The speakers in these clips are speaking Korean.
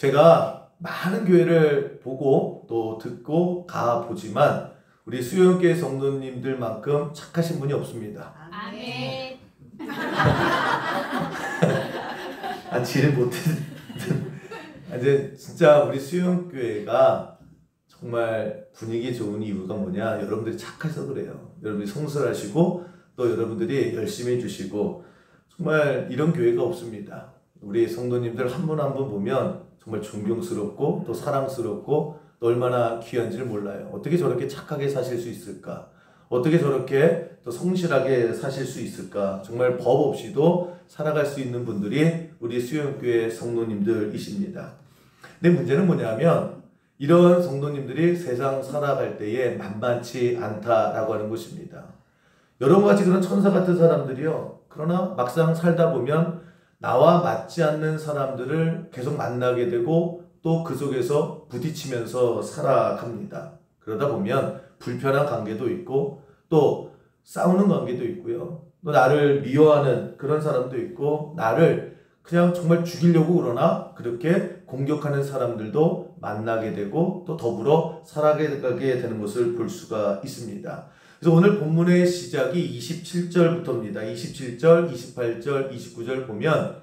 제가 많은 교회를 보고 또 듣고 가보지만 우리 수영교회 성도님들만큼 착하신 분이 없습니다. 아멘. 지를 못했는. 이제 진짜 우리 수영교회가 정말 분위기 좋은 이유가 뭐냐? 여러분들이 착해서 그래요. 여러분들이 성실하시고 또 여러분들이 열심히 해주시고 정말 이런 교회가 없습니다. 우리 성도님들 한 분 한 분 보면 정말 존경스럽고 또 사랑스럽고 또 얼마나 귀한지를 몰라요. 어떻게 저렇게 착하게 사실 수 있을까? 어떻게 저렇게 또 성실하게 사실 수 있을까? 정말 법 없이도 살아갈 수 있는 분들이 우리 수영교회 성도님들이십니다. 근데 문제는 뭐냐면 이런 성도님들이 세상 살아갈 때에 만만치 않다라고 하는 것입니다. 여러분같이 그런 천사 같은 사람들이요. 그러나 막상 살다 보면 나와 맞지 않는 사람들을 계속 만나게 되고 또 그 속에서 부딪히면서 살아갑니다. 그러다 보면 불편한 관계도 있고 또 싸우는 관계도 있고요. 또 나를 미워하는 그런 사람도 있고 나를 그냥 정말 죽이려고 그러나 그렇게 공격하는 사람들도 만나게 되고 또 더불어 살아가게 되는 것을 볼 수가 있습니다. 그래서 오늘 본문의 시작이 27절부터입니다. 27절, 28절, 29절 보면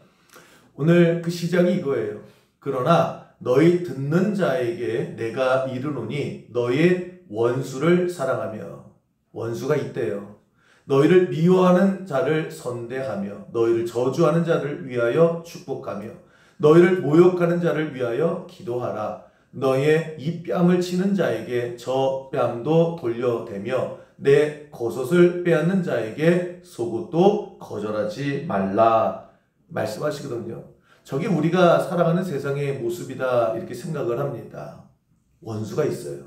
오늘 그 시작이 이거예요. 그러나 너희 듣는 자에게 내가 이르노니 너희의 원수를 사랑하며 원수가 있대요. 너희를 미워하는 자를 선대하며 너희를 저주하는 자를 위하여 축복하며 너희를 모욕하는 자를 위하여 기도하라. 너희의 이 뺨을 치는 자에게 저 뺨도 돌려대며 내 겉옷을 빼앗는 자에게 속옷도 거절하지 말라 말씀하시거든요. 저게 우리가 살아가는 세상의 모습이다 이렇게 생각을 합니다. 원수가 있어요.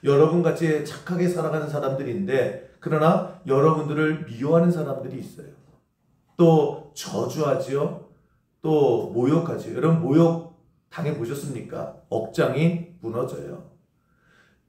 여러분같이 착하게 살아가는 사람들인데 그러나 여러분들을 미워하는 사람들이 있어요. 또 저주하지요. 또 모욕하지요. 여러분 모욕 당해보셨습니까? 억장이 무너져요.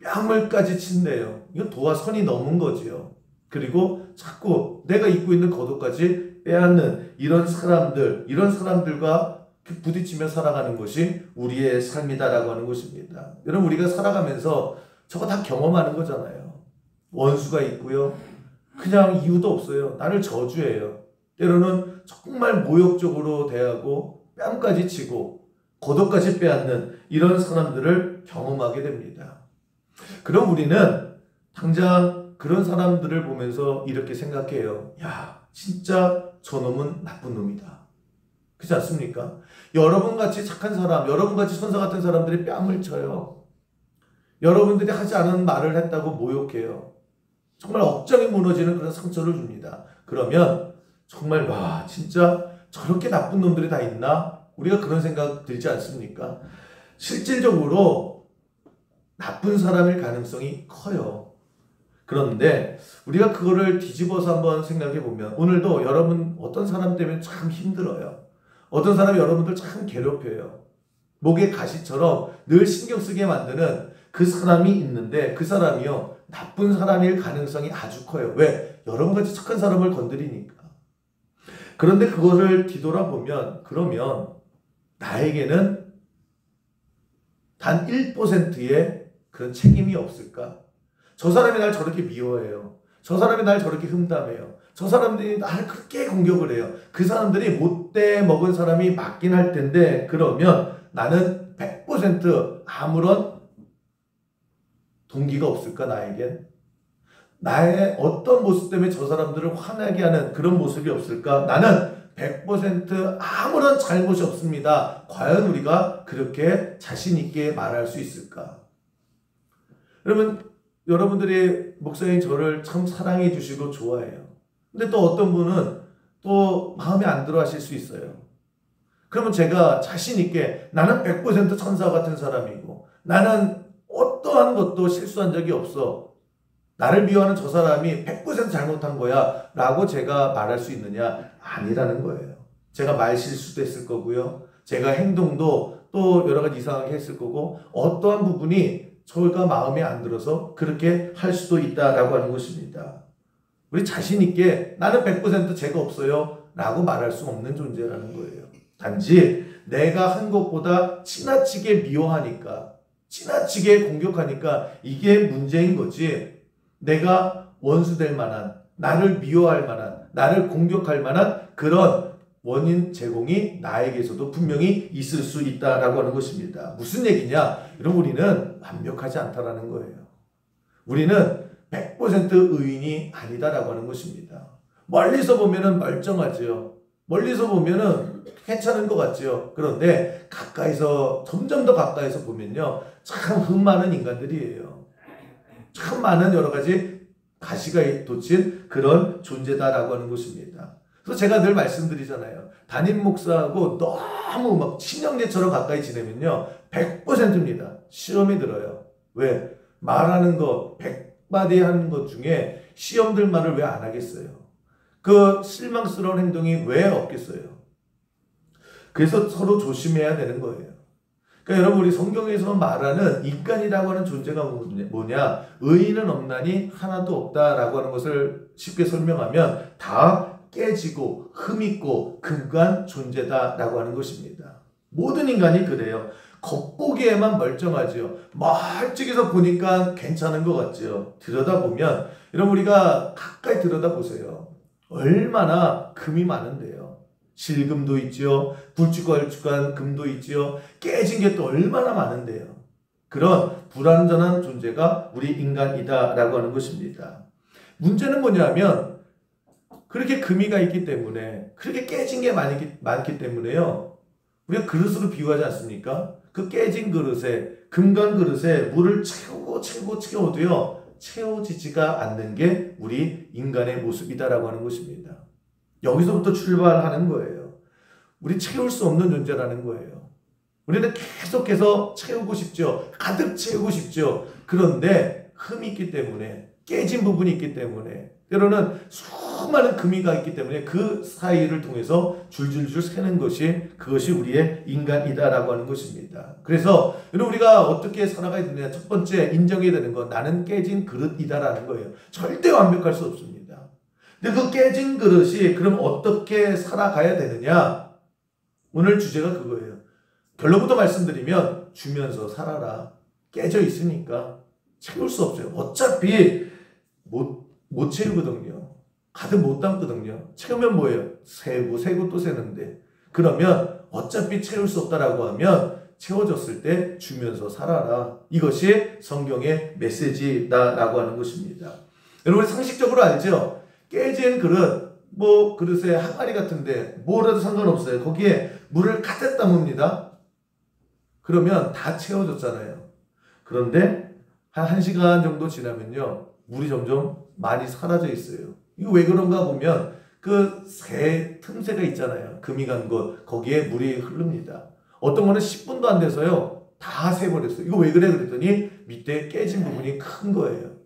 뺨을까지 친대요. 이건 도와 선이 넘은 거지요. 그리고 자꾸 내가 입고 있는 겉옷까지 빼앗는 이런 사람들과 부딪히며 살아가는 것이 우리의 삶이다라고 하는 것입니다. 여러분 우리가 살아가면서 저거 다 경험하는 거잖아요. 원수가 있고요. 그냥 이유도 없어요. 나를 저주해요. 때로는 정말 모욕적으로 대하고 뺨까지 치고 겉옷까지 빼앗는 이런 사람들을 경험하게 됩니다. 그럼 우리는 당장 그런 사람들을 보면서 이렇게 생각해요. 야, 진짜 저놈은 나쁜 놈이다. 그렇지 않습니까? 여러분같이 착한 사람, 여러분같이 천사 같은 사람들이 뺨을 쳐요. 여러분들이 하지 않은 말을 했다고 모욕해요. 정말 억장이 무너지는 그런 상처를 줍니다. 그러면 정말 와 진짜 저렇게 나쁜 놈들이 다 있나? 우리가 그런 생각 들지 않습니까? 실질적으로 나쁜 사람일 가능성이 커요. 그런데 우리가 그거를 뒤집어서 한번 생각해 보면 오늘도 여러분 어떤 사람 때문에 참 힘들어요. 어떤 사람이 여러분들 참 괴롭혀요. 목에 가시처럼 늘 신경 쓰게 만드는 그 사람이 있는데 그 사람이요 나쁜 사람일 가능성이 아주 커요. 왜? 여러분같이 착한 사람을 건드리니까. 그런데 그거를 뒤돌아보면 그러면 나에게는 단 1%의 그런 책임이 없을까? 저 사람이 날 저렇게 미워해요. 저 사람이 날 저렇게 흠담해요. 저 사람들이 나를 그렇게 공격을 해요. 그 사람들이 못돼 먹은 사람이 맞긴 할 텐데 그러면 나는 100% 아무런 동기가 없을까 나에겐? 나의 어떤 모습 때문에 저 사람들을 화나게 하는 그런 모습이 없을까? 나는 100% 아무런 잘못이 없습니다. 과연 우리가 그렇게 자신 있게 말할 수 있을까? 여러분들이 목사님 저를 참 사랑해 주시고 좋아해요. 근데 또 어떤 분은 또 마음에 안 들어 하실 수 있어요. 그러면 제가 자신 있게 나는 100% 천사 같은 사람이고 나는 어떠한 것도 실수한 적이 없어. 나를 미워하는 저 사람이 100% 잘못한 거야 라고 제가 말할 수 있느냐? 아니라는 거예요. 제가 말 실수도 했을 거고요. 제가 행동도 또 여러 가지 이상하게 했을 거고 어떠한 부분이 저희가 마음에 안 들어서 그렇게 할 수도 있다라고 하는 것입니다. 우리 자신 있게 나는 100% 죄가 없어요 라고 말할 수 없는 존재라는 거예요. 단지 내가 한 것보다 지나치게 미워하니까, 지나치게 공격하니까 이게 문제인 거지, 내가 원수될 만한, 나를 미워할 만한, 나를 공격할 만한 그런 원인 제공이 나에게서도 분명히 있을 수 있다라고 하는 것입니다. 무슨 얘기냐? 여러분, 우리는 완벽하지 않다라는 거예요. 우리는 100% 의인이 아니다라고 하는 것입니다. 멀리서 보면은 멀쩡하죠. 멀리서 보면은 괜찮은 것 같죠. 그런데 가까이서, 점점 더 가까이서 보면요, 참 흠 많은 인간들이에요. 참 많은 여러 가지 가시가 돋친 그런 존재다라고 하는 것입니다. 그래서 제가 늘 말씀드리잖아요. 담임 목사하고 너무 막 친형제처럼 가까이 지내면요, 100%입니다. 시험이 들어요. 왜? 말하는 거, 100마디 하는 것 중에 시험들 말을 왜 안 하겠어요? 그 실망스러운 행동이 왜 없겠어요? 그래서 서로 조심해야 되는 거예요. 그러니까 여러분, 우리 성경에서 말하는 인간이라고 하는 존재가 뭐냐? 의인은 없나니 하나도 없다라고 하는 것을 쉽게 설명하면 다 깨지고 흠있고 금관 존재다라고 하는 것입니다. 모든 인간이 그래요. 겉보기에만 멀쩡하죠. 멀찍이서 보니까 괜찮은 것 같죠. 들여다보면, 여러분, 우리가 가까이 들여다보세요. 얼마나 금이 많은데요. 실금도 있죠. 굵직굵직한 금도 있죠. 깨진 게 또 얼마나 많은데요. 그런 불완전한 존재가 우리 인간이다라고 하는 것입니다. 문제는 뭐냐면, 그렇게 금이가 있기 때문에, 그렇게 깨진 게 많기 때문에요, 우리가 그릇으로 비유하지 않습니까? 그 깨진 그릇에, 금간 그릇에 물을 채워도요, 채워지지가 않는 게 우리 인간의 모습이다라고 하는 것입니다. 여기서부터 출발하는 거예요. 우리 채울 수 없는 존재라는 거예요. 우리는 계속해서 채우고 싶죠. 가득 채우고 싶죠. 그런데 흠이 있기 때문에, 깨진 부분이 있기 때문에, 때로는 수많은 금이가 있기 때문에 그 사이를 통해서 줄줄줄 새는 것이, 그것이 우리의 인간이다라고 하는 것입니다. 그래서 여러분, 우리가 어떻게 살아가야 되느냐? 첫 번째 인정해야 되는 건 나는 깨진 그릇이다라는 거예요. 절대 완벽할 수 없습니다. 근데 그 깨진 그릇이 그럼 어떻게 살아가야 되느냐? 오늘 주제가 그거예요. 결론부터 말씀드리면 주면서 살아라. 깨져 있으니까 채울 수 없어요. 어차피 못 채우거든요. 가득 못 담거든요. 채우면 뭐예요? 세고 또 세는데. 그러면 어차피 채울 수 없다라고 하면 채워졌을 때 주면서 살아라. 이것이 성경의 메시지다라고 하는 것입니다. 여러분, 상식적으로 알죠? 깨진 그릇, 그릇에 항아리 같은데 뭐라도 상관없어요. 거기에 물을 가득 담습니다. 그러면 다 채워졌잖아요. 그런데 한 1시간 정도 지나면요, 물이 점점 많이 사라져 있어요. 이거 왜 그런가 보면 그 틈새가 있잖아요. 금이 간 곳, 거기에 물이 흐릅니다. 어떤 거는 10분도 안 돼서요, 다 새버렸어요. 이거 왜 그래? 그랬더니 밑에 깨진 부분이 큰 거예요.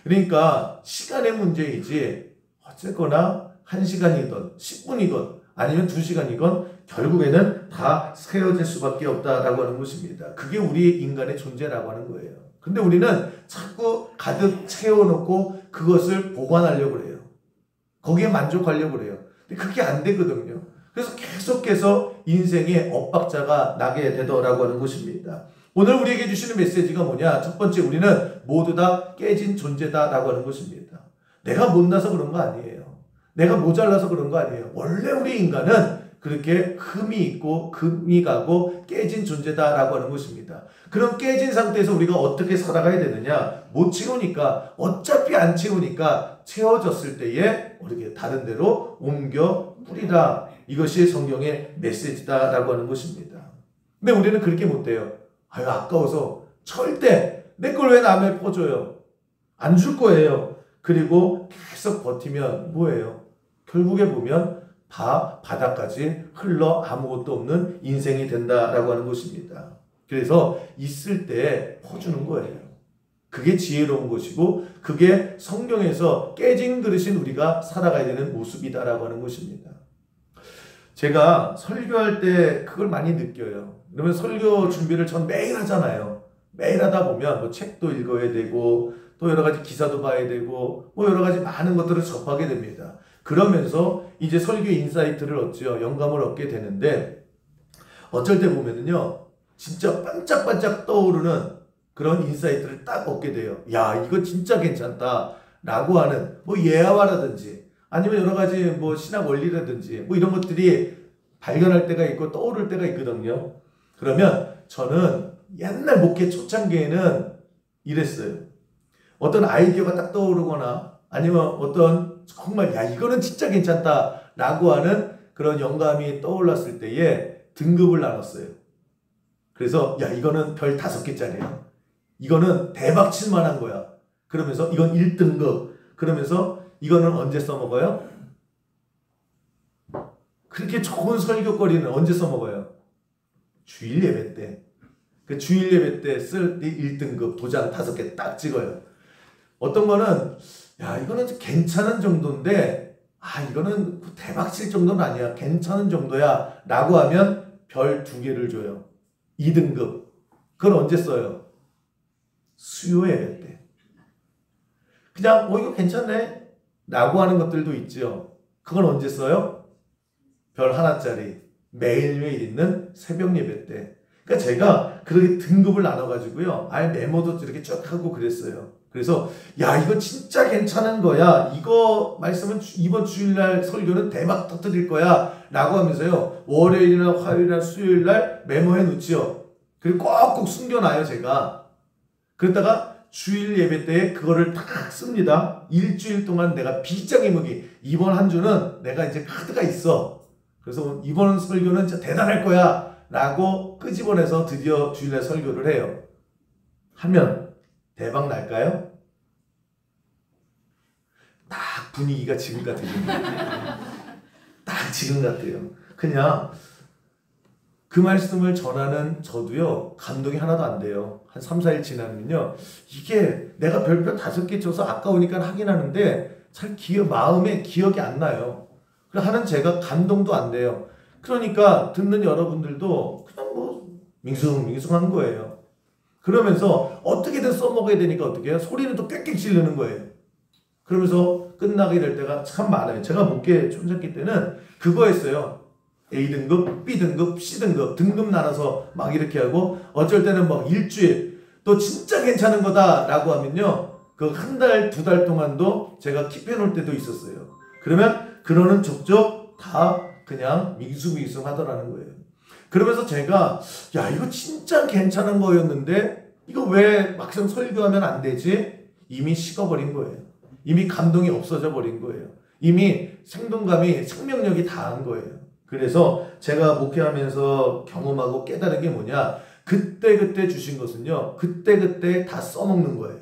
그러니까 시간의 문제이지, 어쨌거나 1시간이건 10분이건 아니면 2시간이건 결국에는 다 세워질 수밖에 없다라고 하는 것입니다. 그게 우리 인간의 존재라고 하는 거예요. 근데 우리는 자꾸 가득 채워놓고 그것을 보관하려고 그래요. 거기에 만족하려고 그래요. 근데 그게 안 되거든요. 그래서 계속해서 인생에 엇박자가 나게 되더라고 하는 것입니다. 오늘 우리에게 주시는 메시지가 뭐냐? 첫 번째, 우리는 모두 다 깨진 존재다라고 하는 것입니다. 내가 못나서 그런 거 아니에요. 내가 모자라서 그런 거 아니에요. 원래 우리 인간은 그렇게 흠이 있고 금이 가고 깨진 존재다라고 하는 것입니다. 그런 깨진 상태에서 우리가 어떻게 살아가야 되느냐? 못 채우니까, 어차피 안 채우니까 채워졌을 때에 우리가 다른 데로 옮겨 뿌리라. 이것이 성경의 메시지다라고 하는 것입니다. 근데 우리는 그렇게 못해요. 아까워서 절대 내 걸 왜 남에 퍼줘요? 안 줄 거예요. 그리고 계속 버티면 뭐예요? 결국에 보면 바닥까지 흘러 아무것도 없는 인생이 된다라고 하는 것입니다. 그래서 있을 때 퍼주는 거예요. 그게 지혜로운 것이고, 그게 성경에서 깨진 그릇인 우리가 살아가야 되는 모습이다라고 하는 것입니다. 제가 설교할 때 그걸 많이 느껴요. 그러면 설교 준비를 전 매일 하잖아요. 매일 하다 보면 책도 읽어야 되고, 또 여러 가지 기사도 봐야 되고, 여러 가지 많은 것들을 접하게 됩니다. 그러면서 이제 설교 인사이트를 얻죠. 영감을 얻게 되는데 어쩔 때 보면은요. 진짜 반짝반짝 떠오르는 그런 인사이트를 딱 얻게 돼요. 야, 이거 진짜 괜찮다 라고 하는 뭐 예화라든지 아니면 여러 가지 뭐 신학 원리라든지 뭐 이런 것들이 발견할 때가 있고 떠오를 때가 있거든요. 그러면 저는 옛날 목회 초창기에는 이랬어요. 어떤 아이디어가 딱 떠오르거나 아니면 어떤 정말 야 이거는 진짜 괜찮다 라고 하는 그런 영감이 떠올랐을 때에 등급을 나눴어요. 그래서 야 이거는 별 5개짜리야. 이거는 대박 칠 만한 거야. 그러면서 이건 1등급. 그러면서 이거는 언제 써먹어요? 그렇게 좋은 설교거리는 언제 써먹어요? 주일 예배 때. 그 주일 예배 때 쓸 1등급 도장 5개 딱 찍어요. 어떤 거는 야 이거는 괜찮은 정도인데 아 이거는 대박 칠 정도는 아니야. 괜찮은 정도야 라고 하면 별 2개를 줘요. 2등급. 그걸 언제 써요? 수요 예배 때. 그냥 이거 괜찮네 라고 하는 것들도 있죠. 그건 언제 써요? 별 1짜리 매일매일 있는 새벽 예배 때. 그러니까 제가 그렇게 등급을 나눠가지고요. 아예 메모도 이렇게 쭉 하고 그랬어요. 그래서 야 이거 진짜 괜찮은 거야. 이거 말씀은 이번 주일날 설교는 대박 터뜨릴 거야 라고 하면서요. 월요일이나 화요일이나 수요일날 메모해 놓지요. 그리고 꼭꼭 숨겨놔요 제가. 그러다가 주일 예배 때에 그거를 딱 씁니다. 일주일 동안 내가 비장의 무기. 이번 한 주는 내가 이제 카드가 있어. 그래서 이번 설교는 진짜 대단할 거야 라고 끄집어내서 드디어 주일날 설교를 해요. 하면 대박 날까요? 딱 분위기가 지금 같아요. 딱 지금 같아요. 그냥 그 말씀을 전하는 저도요 감동이 하나도 안 돼요. 한 3, 4일 지나면요 이게 내가 별표 5개 쳐서 아까우니까 하긴 하는데 잘 마음에 기억이 안 나요. 하는 제가 감동도 안 돼요. 그러니까 듣는 여러분들도 그냥 뭐 밍숭밍숭한 거예요. 그러면서 어떻게든 써먹어야 되니까 어떻게 해요? 소리는 또 꽥꽥 지르는 거예요. 그러면서 끝나게 될 때가 참 많아요. 제가 목회 촌잡기 때는 그거였어요. A등급, B등급, C등급 등급 나눠서 막 이렇게 하고 어쩔 때는 뭐 일주일 또 진짜 괜찮은 거다라고 하면요. 그 한 달, 2달 동안도 제가 킵해 놓을 때도 있었어요. 그러면 그러는 족족 다 그냥 밍숭밍숭 하더라는 거예요. 그러면서 제가 야 이거 진짜 괜찮은 거였는데 이거 왜 막상 설교하면 안 되지? 이미 식어버린 거예요. 이미 감동이 없어져 버린 거예요. 이미 생동감이 생명력이 다한 거예요. 그래서 제가 목회하면서 경험하고 깨달은 게 뭐냐? 그때그때 주신 것은요. 그때그때 다 써먹는 거예요.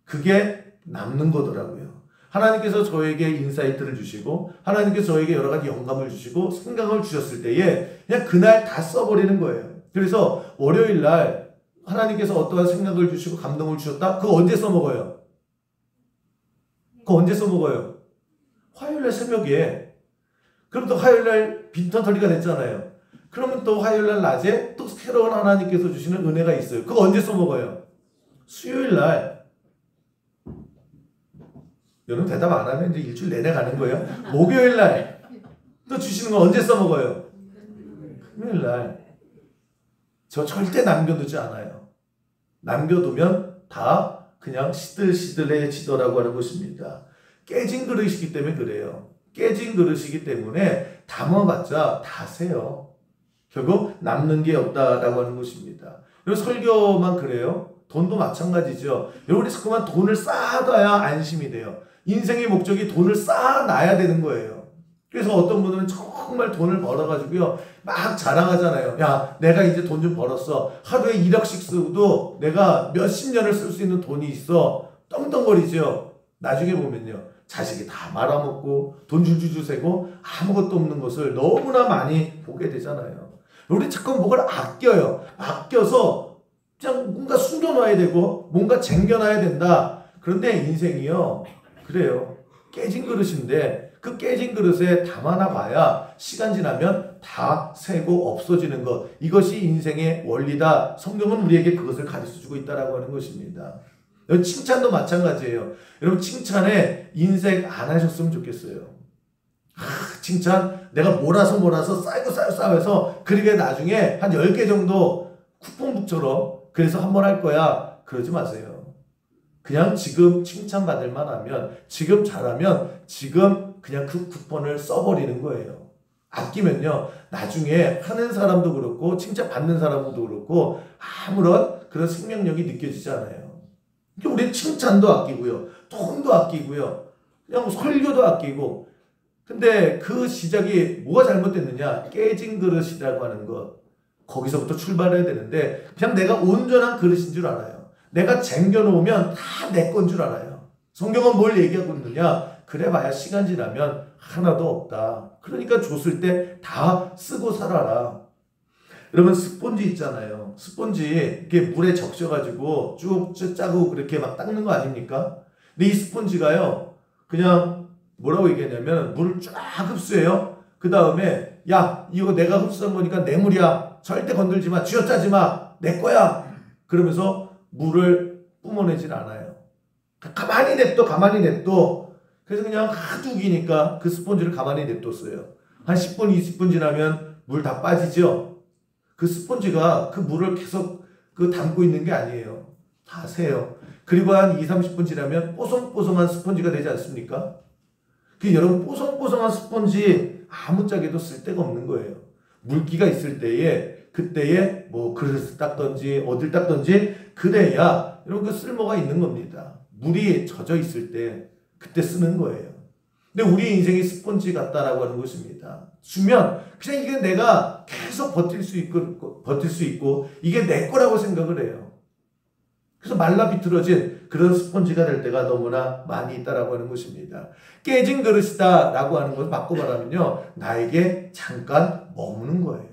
그게 남는 거더라고요. 하나님께서 저에게 인사이트를 주시고 하나님께서 저에게 여러 가지 영감을 주시고 생각을 주셨을 때에 그냥 그날 다 써버리는 거예요. 그래서 월요일 날 하나님께서 어떠한 생각을 주시고 감동을 주셨다? 그거 언제 써먹어요? 그거 언제 써먹어요? 화요일 날 새벽에. 그럼 또 화요일 날 빈털터리가 됐잖아요. 그러면 또 화요일 날 낮에 또 새로운 하나님께서 주시는 은혜가 있어요. 그거 언제 써먹어요? 수요일 날. 여러분 대답 안 하면 이제 일주일 내내 가는 거예요. 목요일 날 또 주시는 거 언제 써먹어요? 금요일 날. 저 절대 남겨두지 않아요. 남겨두면 다 그냥 시들시들해지더라고 하는 것입니다. 깨진 그릇이기 때문에 그래요. 깨진 그릇이기 때문에 담아봤자 다 새요. 결국 남는 게 없다라고 하는 것입니다. 그리고 설교만 그래요? 돈도 마찬가지죠. 여러분이 자꾸만 돈을 쌓아둬야 안심이 돼요. 인생의 목적이 돈을 쌓아놔야 되는 거예요. 그래서 어떤 분들은 정말 돈을 벌어가지고요 막 자랑하잖아요. 야 내가 이제 돈 좀 벌었어. 하루에 1억씩 쓰고도 내가 몇십 년을 쓸 수 있는 돈이 있어. 떵떵거리죠. 나중에 보면요 자식이 다 말아먹고 돈 줄줄줄 세고 아무것도 없는 것을 너무나 많이 보게 되잖아요. 우리 자꾸 뭐를 아껴요. 아껴서 그냥 뭔가 숨겨놔야 되고 뭔가 쟁겨놔야 된다. 그런데 인생이요 그래요. 깨진 그릇인데 그 깨진 그릇에 담아놔 봐야 시간 지나면 다 새고 없어지는 것. 이것이 인생의 원리다. 성경은 우리에게 그것을 가르쳐주고 있다라고 하는 것입니다. 여러분 칭찬도 마찬가지예요. 여러분 칭찬에 인색 안 하셨으면 좋겠어요. 칭찬 내가 몰아서 쌓여서 그렇게 나중에 한 10개 정도 쿠폰북처럼 그래서 한 번 할 거야. 그러지 마세요. 그냥 지금 칭찬받을 만하면 지금 잘하면 지금 그냥 그 쿠폰을 써버리는 거예요. 아끼면요 나중에 하는 사람도 그렇고 칭찬받는 사람도 그렇고 아무런 그런 생명력이 느껴지지 않아요. 그러니까 우리 칭찬도 아끼고요. 돈도 아끼고요. 그냥 설교도 아끼고. 근데 그 시작이 뭐가 잘못됐느냐? 깨진 그릇이라고 하는 것. 거기서부터 출발해야 되는데 그냥 내가 온전한 그릇인 줄 알아요. 내가 쟁겨놓으면 다 내 건 줄 알아요. 성경은 뭘 얘기하고 있느냐? 그래봐야 시간 지나면 하나도 없다. 그러니까 줬을 때 다 쓰고 살아라. 여러분 스폰지 있잖아요. 스폰지 이렇게 물에 적셔가지고 쭉 짜고 그렇게 막 닦는 거 아닙니까? 근데 이 스폰지가요 그냥 뭐라고 얘기하냐면 물을 쫙 흡수해요. 그 다음에 야 이거 내가 흡수한 거니까 내 물이야. 절대 건들지 마. 쥐어짜지 마. 내 거야. 그러면서 물을 뿜어내질 않아요. 가만히 냅둬. 그래서 그냥 하도 우기니까 그 스폰지를 가만히 냅뒀어요. 한 10분 20분 지나면 물 다 빠지죠. 그 스폰지가 그 물을 계속 담고 있는 게 아니에요. 다 새요. 그리고 한 20-30분 지나면 뽀송뽀송한 스폰지가 되지 않습니까? 여러분 뽀송뽀송한 스폰지 아무짝에도 쓸 데가 없는 거예요. 물기가 있을 때에 그때에 뭐 그릇을 닦던지 어딜 닦던지 그래야 여러분 그 쓸모가 있는 겁니다. 물이 젖어 있을 때 그때 쓰는 거예요. 근데 우리 인생이 스폰지 같다라고 하는 것입니다. 주면 그냥 이게 내가 계속 버틸 수 있고 이게 내 거라고 생각을 해요. 그래서 말라 비틀어진 그런 스폰지가 될 때가 너무나 많이 있다라고 하는 것입니다. 깨진 그릇이다 라고 하는 것을 바꿔 말하면요 나에게 잠깐 머무는 거예요.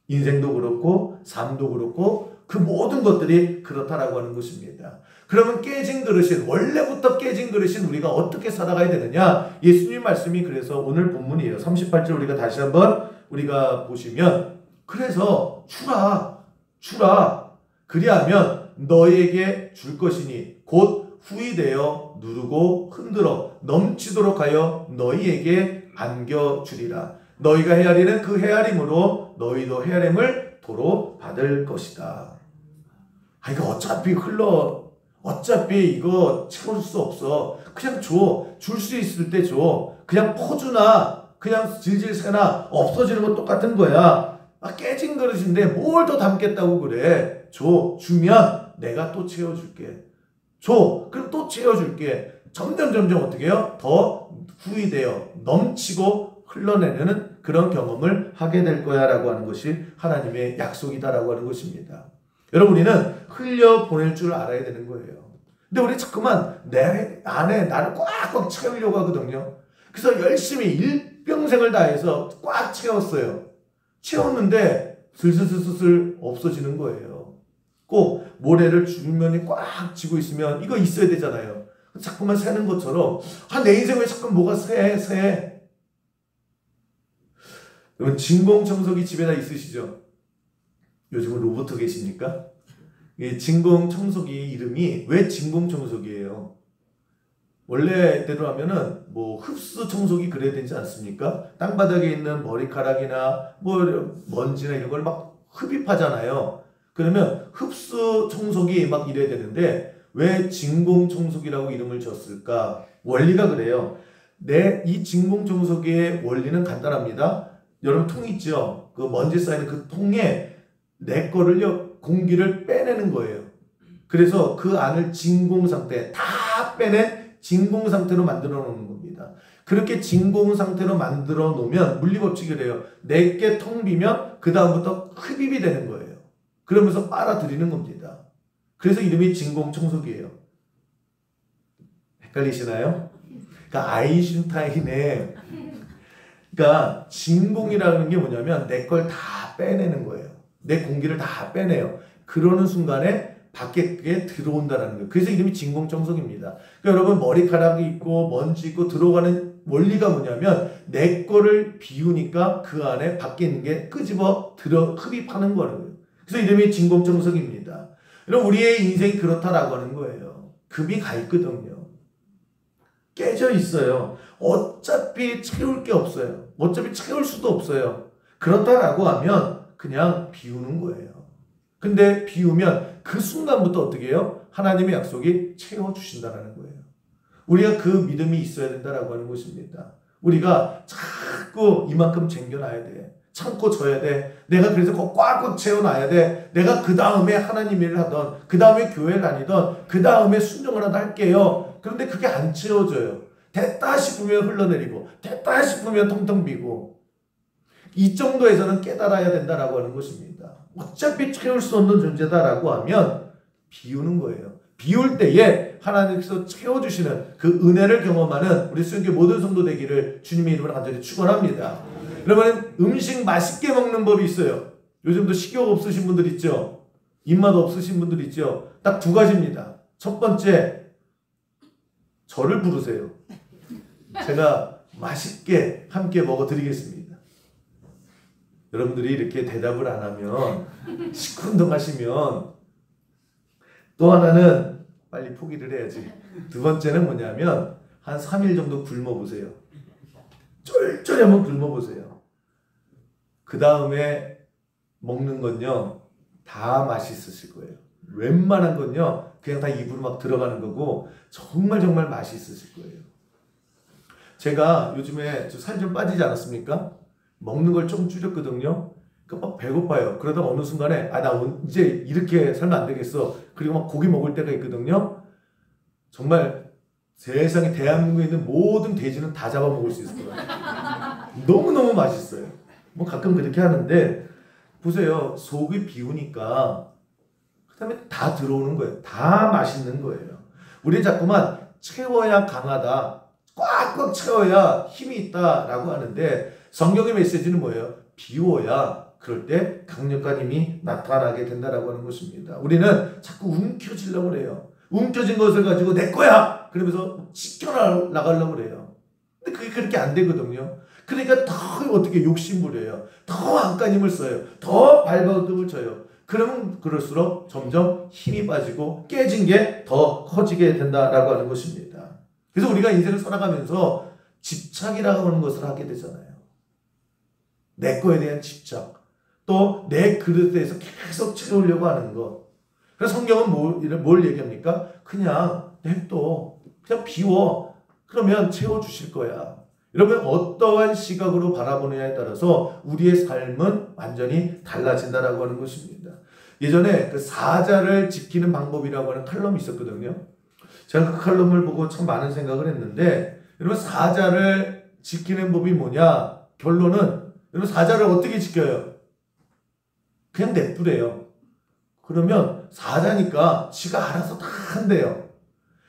인생도 그렇고 삶도 그렇고 그 모든 것들이 그렇다라고 하는 것입니다. 그러면 깨진 그릇인 원래부터 깨진 그릇인 우리가 어떻게 살아가야 되느냐? 예수님 말씀이 그래서 오늘 본문이에요. 38절 우리가 다시 한번 우리가 보시면 그래서 주라 그리하면 너에게 줄 것이니 곧 후이되어 누르고 흔들어 넘치도록 하여 너희에게 안겨주리라. 너희가 헤아리는 그 헤아림으로 너희도 헤아림을 도로 받을 것이다. 이거 어차피 이거 채울 수 없어. 그냥 줘. 줄 수 있을 때 줘. 그냥 퍼주나 그냥 질질 새나 없어지는 건 똑같은 거야. 깨진 그릇인데 뭘 더 담겠다고 그래. 주면 내가 또 채워줄게. 그럼 또 채워줄게. 점점 어떻게 해요? 더 후이되어 넘치고 흘러내는 그런 경험을 하게 될 거야 라고 하는 것이 하나님의 약속이다라고 하는 것입니다. 여러분 우리는 흘려보낼 줄 알아야 되는 거예요. 근데 우리 자꾸만 내 안에 나를 꽉꽉 채우려고 하거든요. 그래서 열심히 일평생을 다해서 꽉 채웠어요. 채웠는데 슬슬 없어지는 거예요. 꼭 모래를 주머니에 꽉 쥐고 있으면 이거 있어야 되잖아요. 자꾸만 새는 것처럼 내 인생에 자꾸 뭐가 새. 여러분 진공청소기 집에 다 있으시죠? 요즘은 로봇 계십니까? 진공청소기 이름이 왜 진공청소기예요? 원래대로 하면은 뭐 흡수청소기 그래야 되지 않습니까? 땅바닥에 있는 머리카락이나 뭐 먼지나 이런 걸 막 흡입하잖아요. 그러면 흡수청소기 막 이래야 되는데 왜 진공청소기라고 이름을 줬을까? 원리가 그래요. 이 진공청소기의 원리는 간단합니다. 여러분 통 있죠? 그 먼지 쌓이는 그 통에 내 거를요 공기를 빼내는 거예요. 그래서 그 안을 진공 상태 다 빼낸 진공 상태로 만들어 놓는 겁니다. 그렇게 진공 상태로 만들어 놓으면 물리법칙이래요. 내게 텅 비면 그 다음부터 흡입이 되는 거예요. 그러면서 빨아들이는 겁니다. 그래서 이름이 진공청소기예요. 헷갈리시나요? 그러니까 아인슈타인의 그러니까 진공이라는 게 뭐냐면 내 걸 다 빼내는 거예요. 내 공기를 다 빼내요. 그러는 순간에 밖에 그게 들어온다는 거예요. 그래서 이름이 진공청소기입니다. 그러니까 여러분 머리카락이 있고 먼지 있고 들어가는 원리가 뭐냐면 내 거를 비우니까 그 안에 밖에 있는 게 끄집어 들어 흡입하는 거예요. 그래서 이름이 진공청소기입니다. 여러분 우리의 인생이 그렇다라고 하는 거예요. 금이 가 있거든요. 깨져 있어요. 어차피 채울 게 없어요. 어차피 채울 수도 없어요. 그렇다라고 하면 그냥 비우는 거예요. 근데 비우면 그 순간부터 어떻게 해요? 하나님의 약속이 채워주신다는 거예요. 우리가 그 믿음이 있어야 된다라고 하는 것입니다. 우리가 자꾸 이만큼 쟁겨놔야 돼. 참고 져야 돼. 내가 그래서 꽉꽉 채워놔야 돼. 내가 그 다음에 하나님 일을 하던, 그 다음에 교회를 다니던, 그 다음에 순종을 하다 할게요. 그런데 그게 안 채워져요. 됐다 싶으면 흘러내리고, 됐다 싶으면 텅텅 비고. 이 정도에서는 깨달아야 된다라고 하는 것입니다. 어차피 채울 수 없는 존재다라고 하면 비우는 거예요. 비울 때에 하나님께서 채워주시는 그 은혜를 경험하는 우리 수영교 모든 성도 되기를 주님의 이름으로 간절히 축원합니다. 여러분 음식 맛있게 먹는 법이 있어요. 요즘도 식욕 없으신 분들 있죠. 입맛 없으신 분들 있죠. 딱 두 가지입니다. 첫 번째, 저를 부르세요. 제가 맛있게 함께 먹어드리겠습니다. 여러분들이 이렇게 대답을 안 하면 시큰둥하시면 또 하나는 빨리 포기를 해야지. 두 번째는 뭐냐면 한 3일 정도 굶어보세요. 쫄쫄이 한번 굶어보세요. 그 다음에 먹는 건요 다 맛있으실 거예요. 웬만한 건요 그냥 다 입으로 막 들어가는 거고 정말 정말 맛있으실 거예요. 제가 요즘에 살 좀 빠지지 않았습니까? 먹는 걸 조금 줄였거든요. 그러니까 막 배고파요. 그러다 어느 순간에 나 이제 이렇게 살면 안 되겠어. 그리고 막 고기 먹을 때가 있거든요. 정말 세상에 대한민국에 있는 모든 돼지는 다 잡아먹을 수 있을 거예요. 너무너무 맛있어요. 뭐 가끔 그렇게 하는데 보세요. 속이 비우니까 그 다음에 다 들어오는 거예요. 다 맛있는 거예요. 우리 자꾸만 채워야 강하다. 꽉꽉 채워야 힘이 있다라고 하는데 성경의 메시지는 뭐예요? 비워야 그럴 때 강력한 힘이 나타나게 된다라고 하는 것입니다. 우리는 자꾸 움켜쥐려고 그래요. 움켜진 것을 가지고 내 거야! 그러면서 지켜나가려고 그래요. 근데 그게 그렇게 안 되거든요. 그러니까 더 어떻게 욕심부려요. 더 안간힘을 써요. 더 발버둥을 쳐요. 그러면 그럴수록 점점 힘이 빠지고 깨진 게 더 커지게 된다라고 하는 것입니다. 그래서 우리가 인생을 살아가면서 집착이라고 하는 것을 하게 되잖아요. 내 거에 대한 집착. 또 내 그릇에 대해서 계속 채우려고 하는 것. 그래서 성경은 뭘 얘기합니까? 그냥 냅둬. 그냥 비워. 그러면 채워주실 거야. 여러분 어떠한 시각으로 바라보느냐에 따라서 우리의 삶은 완전히 달라진다라고 하는 것입니다. 예전에 그 사자를 지키는 방법이라고 하는 칼럼이 있었거든요. 제가 그 칼럼을 보고 참 많은 생각을 했는데 여러분 사자를 지키는 법이 뭐냐? 결론은 여러분 사자를 어떻게 지켜요? 그냥 냅두래요. 그러면 사자니까 지가 알아서 다 한대요.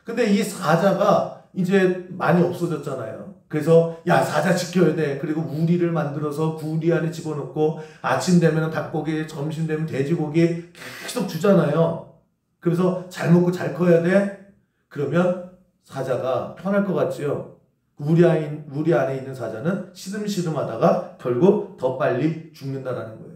근데 이 사자가 이제 많이 없어졌잖아요. 그래서 야 사자 지켜야 돼. 그리고 우리를 만들어서 그 우리 안에 집어넣고 아침 되면 닭고기, 점심 되면 돼지고기 계속 주잖아요. 그래서 잘 먹고 잘 커야 돼. 그러면 사자가 편할 것 같지요. 우리 안에 있는 사자는 시름시름하다가 결국 더 빨리 죽는다라는 거예요.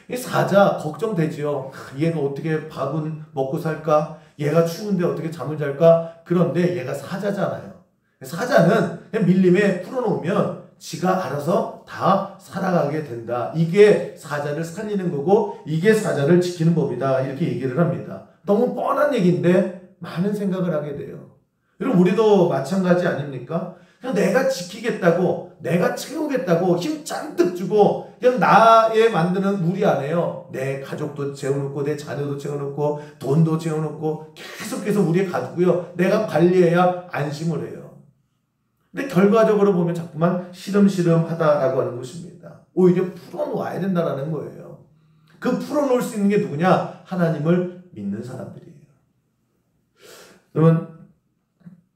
이 사자 걱정되지요. 얘가 어떻게 밥은 먹고 살까? 얘가 추운데 어떻게 잠을 잘까? 그런데 얘가 사자잖아요. 사자는 그냥 밀림에 풀어놓으면 지가 알아서 다 살아가게 된다. 이게 사자를 살리는 거고 이게 사자를 지키는 법이다. 이렇게 얘기를 합니다. 너무 뻔한 얘기인데 많은 생각을 하게 돼요. 여러분 우리도 마찬가지 아닙니까? 그냥 내가 지키겠다고 내가 채우겠다고 힘 잔뜩 주고 그냥 나에 만드는 우리 안에요. 내 가족도 채워놓고 내 자녀도 채워놓고 돈도 채워놓고 계속해서 우리의 가지고요. 내가 관리해야 안심을 해요. 근데 결과적으로 보면 자꾸만 시름시름하다라고 하는 것입니다. 오히려 풀어놓아야 된다는 거예요. 그 풀어놓을 수 있는 게 누구냐? 하나님을 믿는 사람들이에요. 여러분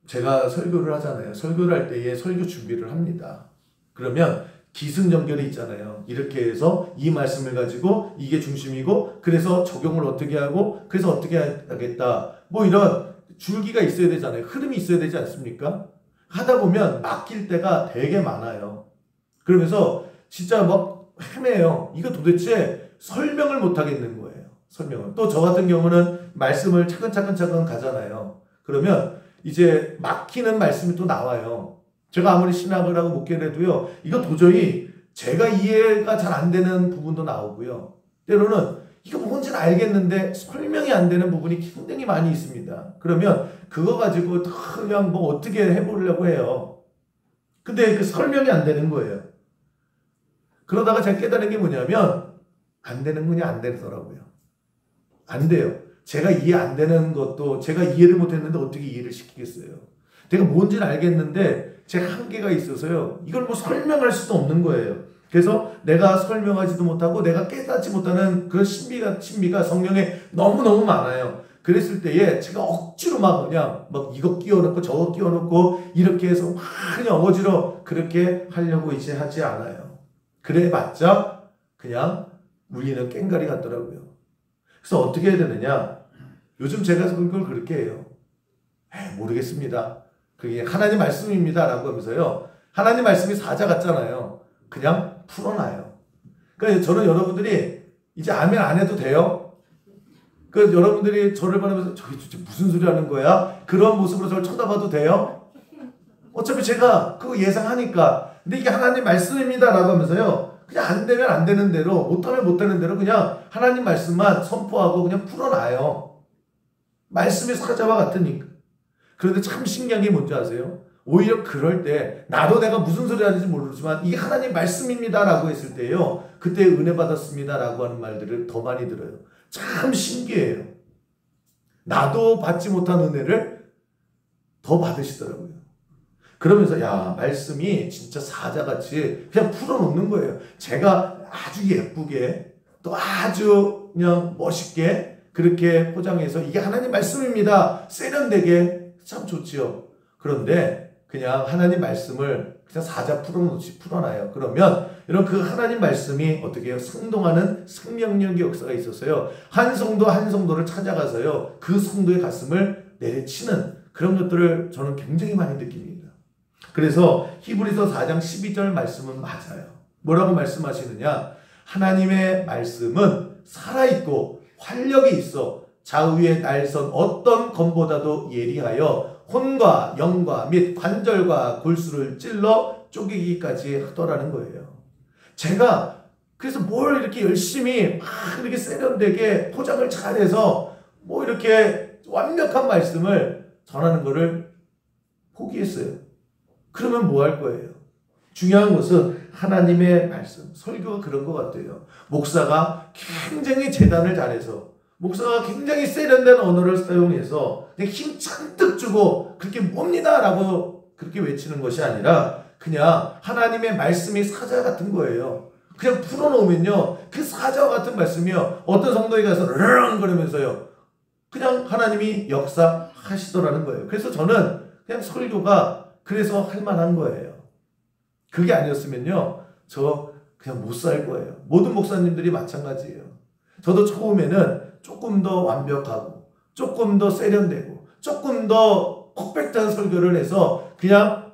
제가 설교를 하잖아요. 설교를 할 때에 설교 준비를 합니다. 그러면 기승전결이 있잖아요. 이렇게 해서 이 말씀을 가지고 이게 중심이고 그래서 적용을 어떻게 하고 그래서 어떻게 하겠다. 뭐 이런 줄기가 있어야 되잖아요. 흐름이 있어야 되지 않습니까? 하다 보면 막힐 때가 되게 많아요. 그러면서 진짜 막 헤매요. 이거 도대체 설명을 못 하겠는 거예요. 설명을. 또 저 같은 경우는 말씀을 차근차근 가잖아요. 그러면 이제 막히는 말씀이 또 나와요. 제가 아무리 신학을 하고 목회를 해도요, 이거 도저히 제가 이해가 잘 안 되는 부분도 나오고요. 때로는 이거 뭔지는 알겠는데 설명이 안 되는 부분이 굉장히 많이 있습니다. 그러면 그거 가지고 그냥 뭐 어떻게 해보려고 해요. 근데 그 설명이 안 되는 거예요. 그러다가 제가 깨달은 게 뭐냐면 안 되는군요. 안 되더라고요. 안 돼요. 제가 이해 안 되는 것도 제가 이해를 못했는데 어떻게 이해를 시키겠어요. 내가 뭔지는 알겠는데 제가 한계가 있어서요. 이걸 뭐 설명할 수도 없는 거예요. 그래서 내가 설명하지도 못하고 내가 깨닫지 못하는 그 신비가 성령에 너무너무 많아요. 그랬을 때에 제가 억지로 막 그냥 막 이거 끼워놓고 저거 끼워놓고 이렇게 해서 막 그냥 어거지로 그렇게 하려고 이제 하지 않아요. 그래봤자 그냥 우리는 깽가리 같더라고요. 그래서 어떻게 해야 되느냐? 요즘 제가 그걸 그렇게 해요. 모르겠습니다. 그게 하나님 말씀입니다 라고 하면서요. 하나님 말씀이 사자 같잖아요. 그냥 풀어놔요. 그러니까 저는 여러분들이 이제 아멘 안 해도 돼요. 그 여러분들이 저를 바라면서 저기 진짜 무슨 소리 하는 거야? 그런 모습으로 저를 쳐다봐도 돼요? 어차피 제가 그거 예상하니까. 근데 이게 하나님 말씀입니다 라고 하면서요. 그냥 안 되면 안 되는 대로, 못하면 못하는 대로 그냥 하나님 말씀만 선포하고 그냥 풀어놔요. 말씀이 사자와 같으니까. 그런데 참 신기한 게 뭔지 아세요? 오히려 그럴 때 나도 내가 무슨 소리 하는지 모르지만 이게 하나님 말씀입니다 라고 했을 때요. 그때 은혜 받았습니다 라고 하는 말들을 더 많이 들어요. 참 신기해요. 나도 받지 못한 은혜를 더 받으시더라고요. 그러면서 야 말씀이 진짜 사자같이 그냥 풀어놓는 거예요. 제가 아주 예쁘게 또 아주 그냥 멋있게 그렇게 포장해서 이게 하나님 말씀입니다. 세련되게 참 좋지요. 그런데 그냥 하나님 말씀을 그냥 사자 풀어놓지 풀어놔요. 그러면 이런 그 하나님 말씀이 어떻게 해요? 승동하는 생명력의 역사가 있었어요. 한 성도 한 성도를 찾아가서요. 그 성도의 가슴을 내리치는 그런 것들을 저는 굉장히 많이 느낍니다. 그래서 히브리서 4장 12절 말씀은 맞아요. 뭐라고 말씀하시느냐? 하나님의 말씀은 살아있고 활력이 있어 좌우의 날선 어떤 검보다도 예리하여 혼과 영과 및 관절과 골수를 찔러 쪼개기까지 하더라는 거예요. 제가 그래서 뭘 이렇게 열심히 막 이렇게 세련되게 포장을 잘해서 뭐 이렇게 완벽한 말씀을 전하는 거를 포기했어요. 그러면 뭐 할 거예요? 중요한 것은 하나님의 말씀, 설교가 그런 것 같아요. 목사가 굉장히 재단을 잘해서 목사가 굉장히 세련된 언어를 사용해서 힘 잔뜩 주고 그렇게 뭡니다 라고 그렇게 외치는 것이 아니라 그냥 하나님의 말씀이 사자 같은 거예요. 그냥 풀어놓으면요 그 사자와 같은 말씀이요 어떤 성도에 가서 르릉 그러면서요 그냥 하나님이 역사하시더라는 거예요. 그래서 저는 그냥 설교가 그래서 할 만한 거예요. 그게 아니었으면요 저 그냥 못 살 거예요. 모든 목사님들이 마찬가지예요. 저도 처음에는 조금 더 완벽하고 조금 더 세련되고 조금 더 퍼펙트한 설교를 해서 그냥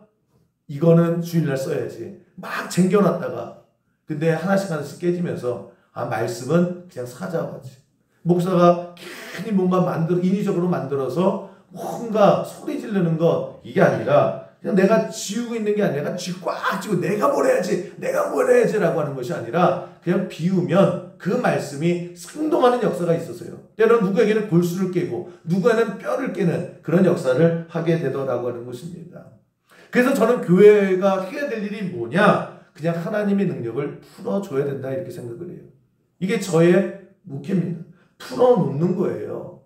이거는 주일날 써야지 막 쟁겨놨다가 근데 하나씩 깨지면서 아 말씀은 그냥 사자같이 목사가 괜히 뭔가 인위적으로 만들어서 뭔가 소리 지르는 거 이게 아니라 그냥 내가 지우고 있는 게 아니라 내가 꽉 쥐고 내가 뭘 해야지 라고 하는 것이 아니라 그냥 비우면 그 말씀이 생동하는 역사가 있었어요. 때로는 누구에게는 골수를 깨고 누구에게는 뼈를 깨는 그런 역사를 하게 되더라고 하는 것입니다. 그래서 저는 교회가 해야 될 일이 뭐냐? 그냥 하나님의 능력을 풀어줘야 된다 이렇게 생각을 해요. 이게 저의 목표입니다. 풀어놓는 거예요.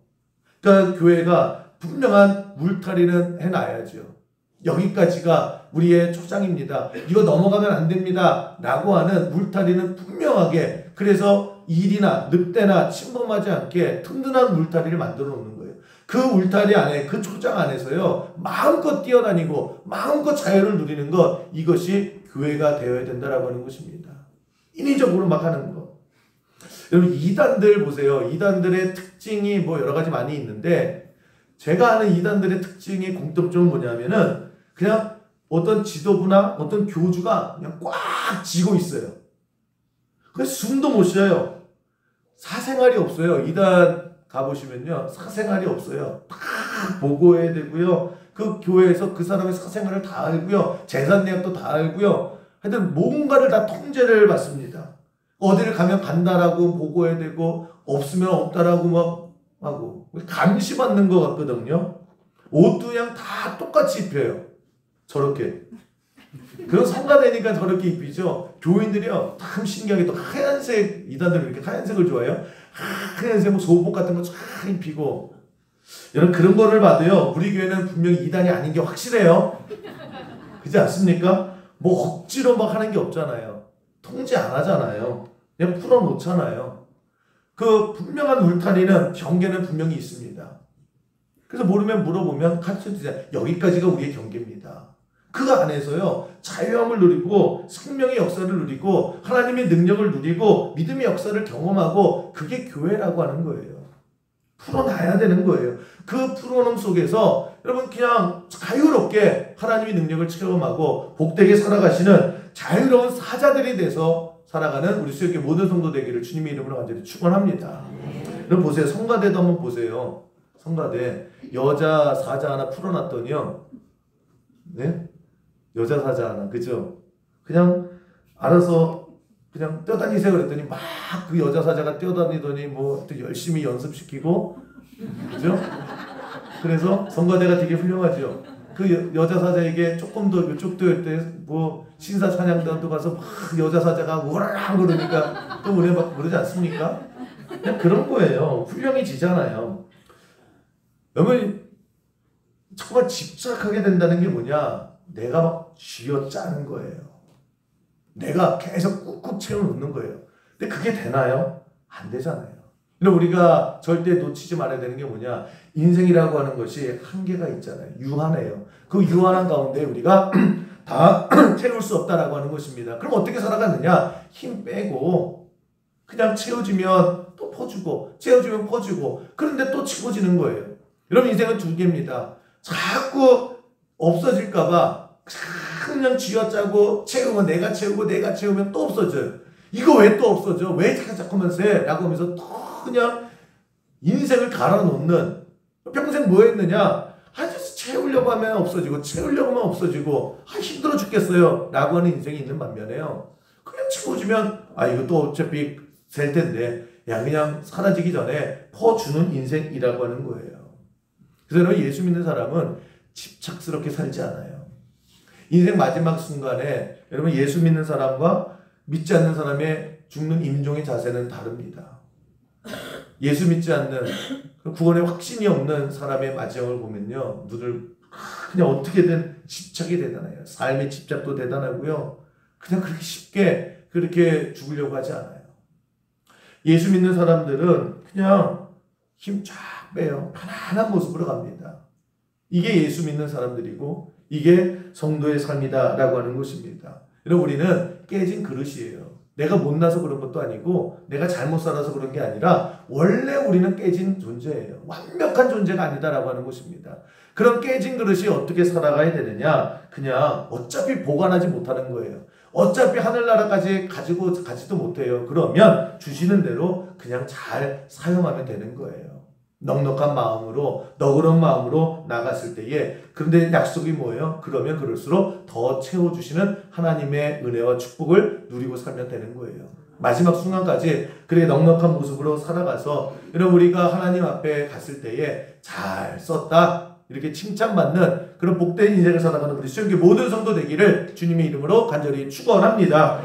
그러니까 교회가 분명한 울타리는 해놔야죠. 여기까지가 우리의 초장입니다. 이거 넘어가면 안 됩니다. 라고 하는 울타리는 분명하게 그래서 일이나 늑대나 침범하지 않게 튼튼한 울타리를 만들어 놓는 거예요. 그 울타리 안에 그 초장 안에서요 마음껏 뛰어다니고 마음껏 자유를 누리는 것 이것이 교회가 되어야 된다라고 하는 것입니다. 인위적으로 막 하는 것. 여러분 이단들 보세요. 이단들의 특징이 뭐 여러 가지 많이 있는데 제가 아는 이단들의 특징의 공통점은 뭐냐면은 그냥 어떤 지도부나 어떤 교주가 그냥 꽉 쥐고 있어요. 그래서 숨도 못 쉬어요. 사생활이 없어요. 이단 가보시면요. 사생활이 없어요. 다 보고해야 되고요. 그 교회에서 그 사람의 사생활을 다 알고요. 재산 내역도 다 알고요. 하여튼 뭔가를 다 통제를 받습니다. 어디를 가면 간다라고 보고해야 되고 없으면 없다라고 막 하고 감시받는 것 같거든요. 옷도 그냥 다 똑같이 입혀요. 저렇게. 그런 성가되니까 저렇게 입히죠. 교인들이요. 참 신기하게 또 하얀색, 이단들은 이렇게 하얀색을 좋아해요. 하얀색 뭐 소복 같은 거 쫙 입히고. 여러분 그런 거를 봐도요. 우리 교회는 분명히 이단이 아닌 게 확실해요. 그렇지 않습니까? 뭐 억지로 막 하는 게 없잖아요. 통제 안 하잖아요. 그냥 풀어놓잖아요. 그 분명한 울타리는 경계는 분명히 있습니다. 그래서 모르면 물어보면 가르쳐주잖아요. 여기까지가 우리의 경계입니다. 그 안에서요. 자유함을 누리고 생명의 역사를 누리고 하나님의 능력을 누리고 믿음의 역사를 경험하고 그게 교회라고 하는 거예요. 풀어놔야 되는 거예요. 그 풀어놓음 속에서 여러분 그냥 자유롭게 하나님의 능력을 체험하고 복되게 살아가시는 자유로운 사자들이 돼서 살아가는 우리 수요교회 모든 성도 되기를 주님의 이름으로 간절히 축원합니다. 여러분 보세요. 성가대도 한번 보세요. 성가대 여자 사자 하나 풀어놨더니요. 네? 여자 사자 하나 그죠? 그냥 알아서 그냥 뛰어다니세요 그랬더니 막 그 여자 사자가 뛰어다니더니 뭐 열심히 연습시키고 그죠? 그래서 성가대가 되게 훌륭하죠. 그 여자 사자에게 조금 더 이쪽도 때 뭐 신사 찬양단도 가서 막 여자 사자가 우라랑 그러니까 또 우리 막 그러지 않습니까? 그냥 그런 거예요. 훌륭해지잖아요. 여러분 정말 집착하게 된다는 게 뭐냐? 내가 막 쥐어짜는 거예요. 내가 계속 꾹꾹 채워놓는 거예요. 근데 그게 되나요? 안 되잖아요. 근데 우리가 절대 놓치지 말아야 되는 게 뭐냐? 인생이라고 하는 것이 한계가 있잖아요. 유한해요. 그 유한한 가운데 우리가 다 채울 수 없다라고 하는 것입니다. 그럼 어떻게 살아가느냐? 힘 빼고 그냥 채워지면 또 퍼주고 채워지면 퍼주고 그런데 또 채워지는 거예요. 여러분 인생은 두 개입니다. 자꾸 없어질까봐 그냥 쥐어짜고 채우면 내가 채우고 내가 채우면 또 없어져요. 이거 왜 또 없어져? 왜 자꾸만 세? 라고 하면서 또 그냥 인생을 갈아놓는 평생 뭐 했느냐? 채우려고 하면 없어지고 채우려고 하면 없어지고 힘들어 죽겠어요 라고 하는 인생이 있는 반면에요. 그냥 채워주면 이거 또 어차피 셀 텐데 야 그냥 사라지기 전에 퍼주는 인생이라고 하는 거예요. 그래서 예수 믿는 사람은 집착스럽게 살지 않아요. 인생 마지막 순간에 여러분 예수 믿는 사람과 믿지 않는 사람의 죽는 임종의 자세는 다릅니다. 예수 믿지 않는 구원에 확신이 없는 사람의 마지막을 보면요. 눈을 그냥 어떻게든 집착이 대단해요. 삶의 집착도 대단하고요. 그냥 그렇게 쉽게 그렇게 죽으려고 하지 않아요. 예수 믿는 사람들은 그냥 힘 쫙 빼요. 편안한 모습으로 갑니다. 이게 예수 믿는 사람들이고 이게 성도의 삶이다라고 하는 것입니다. 여러분 우리는 깨진 그릇이에요. 내가 못나서 그런 것도 아니고 내가 잘못 살아서 그런 게 아니라 원래 우리는 깨진 존재예요. 완벽한 존재가 아니다라고 하는 것입니다. 그런 깨진 그릇이 어떻게 살아가야 되느냐? 그냥 어차피 보관하지 못하는 거예요. 어차피 하늘나라까지 가지도 못해요. 그러면 주시는 대로 그냥 잘 사용하면 되는 거예요. 넉넉한 마음으로 너그러운 마음으로 나갔을 때에 그런데 약속이 뭐예요? 그러면 그럴수록 더 채워주시는 하나님의 은혜와 축복을 누리고 살면 되는 거예요. 마지막 순간까지 그렇게 넉넉한 모습으로 살아가서 여러분 우리가 하나님 앞에 갔을 때에 잘 썼다 이렇게 칭찬받는 그런 복된 인생을 살아가는 우리 수영교 모든 성도 되기를 주님의 이름으로 간절히 축원합니다.